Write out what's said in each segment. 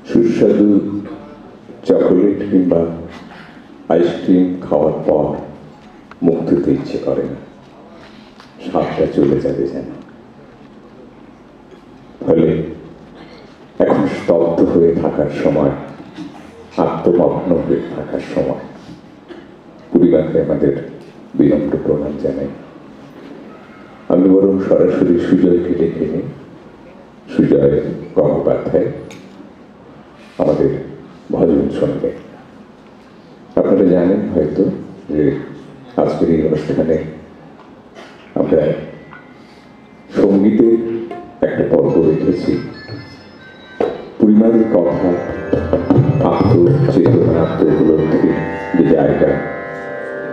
সুস্বাদু চকোলেট কিংবা আইসক্রিম খাওয়ার পর মুখ ধুতে ইচ্ছে করে না, স্বাদটা চলে যাবে যেন। ফলে এখন স্তব্ধ হয়ে থাকার সময়, আত্মমগ্ন হয়ে থাকার সময় পরিবারকে আমাদের বিনম্র প্রণাম জানাই। আমি বরং সরাসরি সুজয়কে ডেকে নিই। সুজয় গঙ্গোপাধ্যায় আমাদের ভজন শুনবে। আপনারা জানেন হয়তো যে আজকের এই অনুষ্ঠানে আমরা সঙ্গীতের একটা পর্ব রেখেছি। পরিবারের কথা, আত্মচেতনা, আত্মউপলব্ধির যে জায়গা,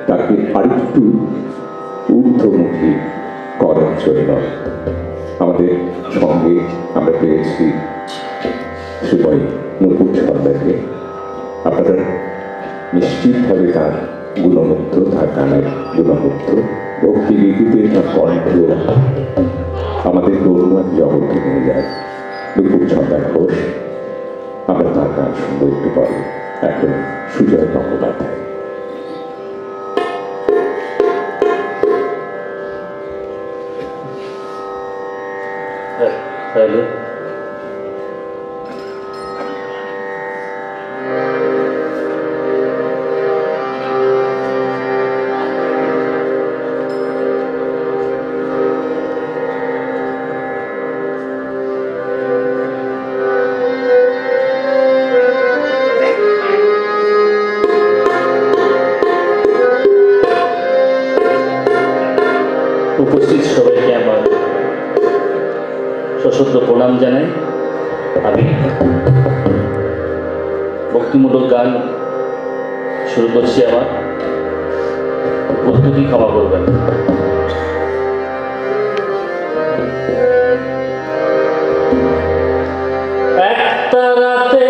তাকে আরেকটু ঊর্ধ্বমুখী করার জন্য আমাদের সঙ্গে আমরা পেয়েছি শ্রীময় নূপুর সর্দারকে। আপনারা নিশ্চিতভাবে তার গুণমুগ্ধ, তার গানের গুণমুগ্ধ, ভক্তিগীতিতে তার কণ্ঠ আমাদের গৌরবান জগৎকে নিয়ে যায়। নূপুর সর্দার ঘোষ, আমরা তার গান শুনবো একটু পরে। এখন সুজয় গঙ্গোপাধ্যায়। হ্যালো, উপস্থিত সবাইকে আমার সশ্রদ্ধ প্রণাম জানাই। আমি ভক্তিমূলক গান শুরু করছি। আমার প্রত্যেকেই ক্ষমা করবেন। একটা রাতে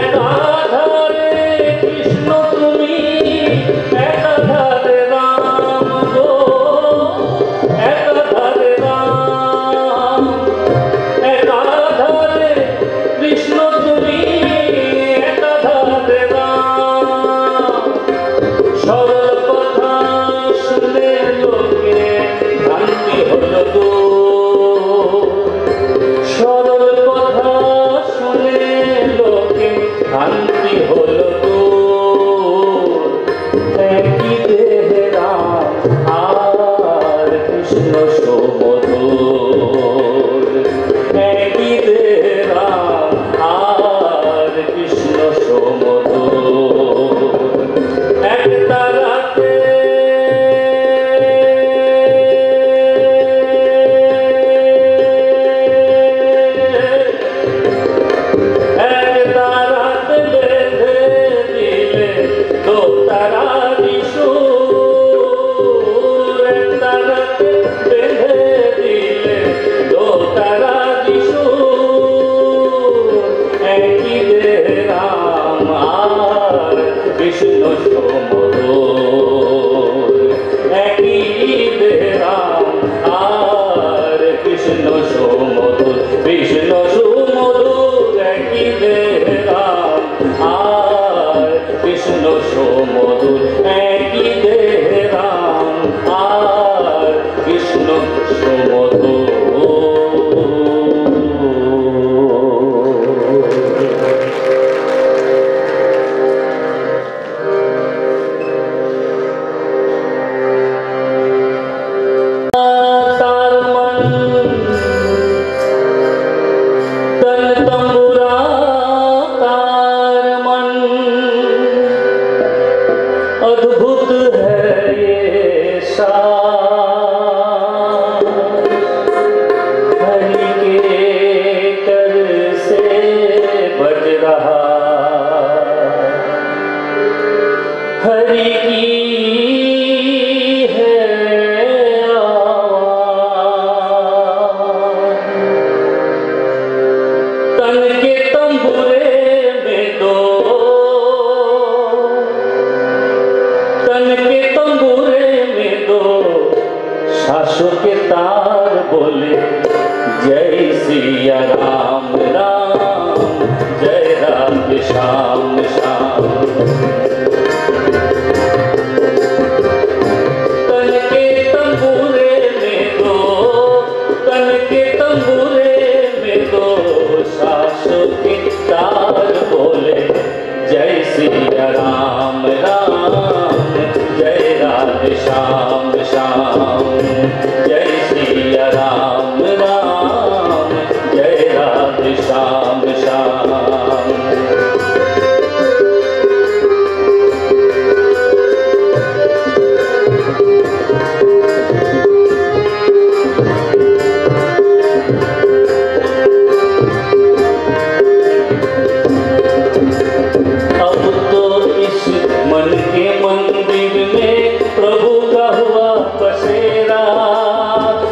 একাধারে কৃষ্ণ তুমি, একাধারে রাম গো, একাধারে রাম, একাধারে কৃষ্ণ তুমি, একাধারে রাম। সরল কথা শুনে লোকে ভ্রান্তি হলো দূর, সরল কথা শুনে লোকে ভ্রান্তি হলো দূর। একই দেহে রাম আর কৃষ্ণ সমধুর, একই দেহে রাম আর কৃষ্ণ সমধুর। এক তারাতে এক তারাতে বেঁধে দিলে দো তারারি সুর, এক তারাতে বেঁধে দিলে দো তারারি সুর। একই দেহে রাম আর কৃষ্ণ সমধুর, একই দেহে রাম আর কৃষ্ণ সমধুর, কৃষ্ণ সুমধুর। একই দেহে রাম আর কৃষ্ণ সমধুর, একই দেহে রাম আর কৃষ্ণ সমধুর। तार मन तन तंबुरा तार मन, अद्भुत है ये सार। हरि के कर से बज रहा, हरि की है आवाज़। तन के तंबुरे में दो, तन के तंबुरे में दो सासों के तार बोले जय सिया राम राम, जय राम श्याम श्याम। तन के तंबुरे में दो, तन के तंबुरे में दो सासों के तार बोले जय सिया राम राम, जय राधे श्याम श्याम। जय सिया राम राम, जय राधे श्याम श्याम। अब तो इस मन के मंदिर में प्रभु का हुआ बसेरा,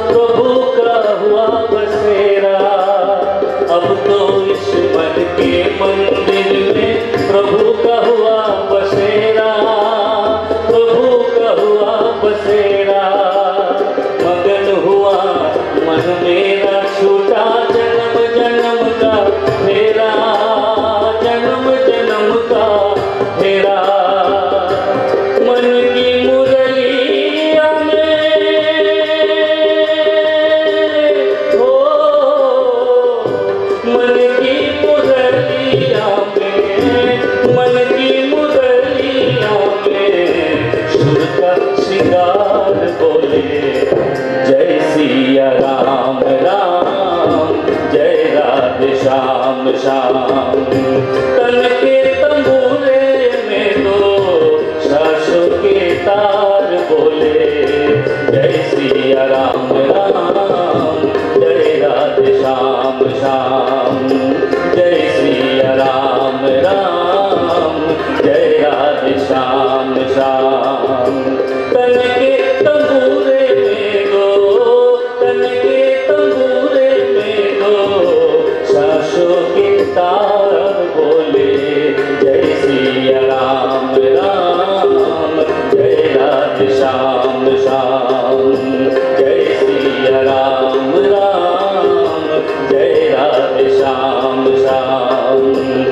प्रभु का हुआ बसेरा। अब तो इस मन के मंदिर में प्रभु का हुआ बसेरा, प्रभु का हुआ बसेरा। मगन हुआ मन मेरा छूटा जन्म जन्म का फेरा, जन्म जन्म का फेरा। मन की मुरलिया में हो, मन की मुरलिया में, मन की मुरलिया में सुर का श्रृंगार बोले जय सिया राम राम, जय राधे श्याम श्याम। तन के तंबूरे में दो सासों के तार बोले जय सिया राम राम, जय राधे श्याम श्याम। जय सिया राम राम, जय राधे श्याम श्याम। तन के तंबूरे में दो, तन के तंबूरे में दो सासों के तार बोले राधे श्याम श्याम, जय सिया राम राम, जय राधे श्याम श्याम।